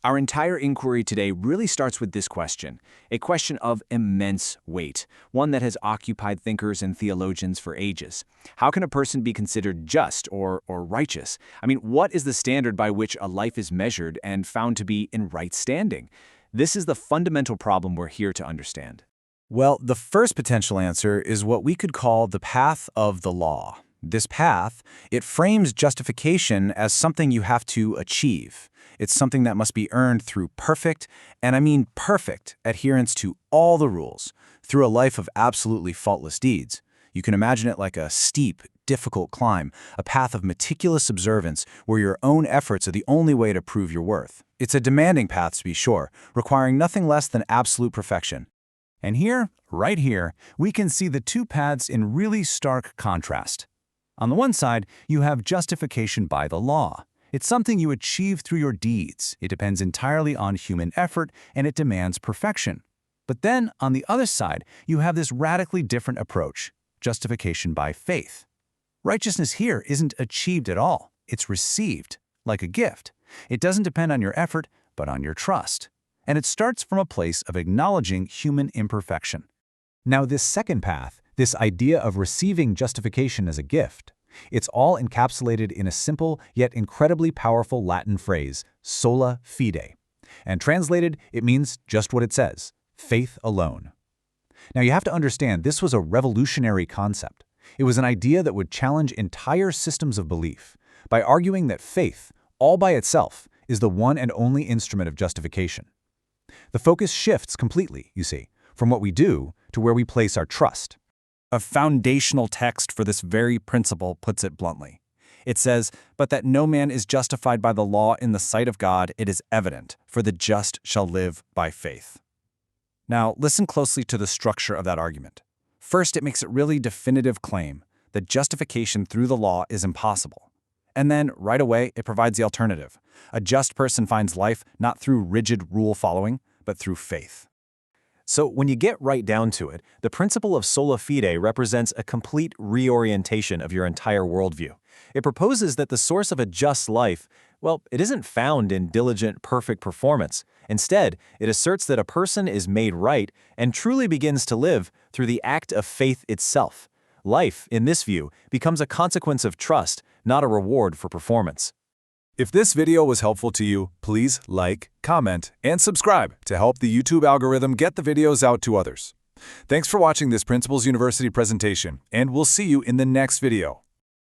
Our entire inquiry today really starts with this question, a question of immense weight, one that has occupied thinkers and theologians for ages. How can a person be considered just or righteous? I mean, what is the standard by which a life is measured and found to be in right standing? This is the fundamental problem we're here to understand. Well, the first potential answer is what we could call the path of the law. This path, it frames justification as something you have to achieve. It's something that must be earned through perfect, and I mean perfect, adherence to all the rules, through a life of absolutely faultless deeds. You can imagine it like a steep, difficult climb, a path of meticulous observance where your own efforts are the only way to prove your worth. It's a demanding path, to be sure, requiring nothing less than absolute perfection. And here, right here, we can see the two paths in really stark contrast. On the one side, you have justification by the law. It's something you achieve through your deeds. It depends entirely on human effort, and it demands perfection. But then, on the other side, you have this radically different approach, justification by faith. Righteousness here isn't achieved at all. It's received, like a gift. It doesn't depend on your effort, but on your trust. And it starts from a place of acknowledging human imperfection. Now, this second path, this idea of receiving justification as a gift, it's all encapsulated in a simple yet incredibly powerful Latin phrase, Sola Fide. And translated, it means just what it says, faith alone. Now you have to understand, this was a revolutionary concept. It was an idea that would challenge entire systems of belief by arguing that faith, all by itself, is the one and only instrument of justification. The focus shifts completely, you see, from what we do to where we place our trust. A foundational text for this very principle puts it bluntly. It says, "But that no man is justified by the law in the sight of God, it is evident, for the just shall live by faith." Now, listen closely to the structure of that argument. First, it makes a really definitive claim that justification through the law is impossible. And then, right away, it provides the alternative. A just person finds life not through rigid rule following, but through faith. So when you get right down to it, the principle of sola fide represents a complete reorientation of your entire worldview. It proposes that the source of a just life, well, it isn't found in diligent, perfect performance. Instead, it asserts that a person is made right and truly begins to live through the act of faith itself. Life, in this view, becomes a consequence of trust, not a reward for performance. If this video was helpful to you, please like, comment, and subscribe to help the YouTube algorithm get the videos out to others. Thanks for watching this Principles University presentation, and we'll see you in the next video.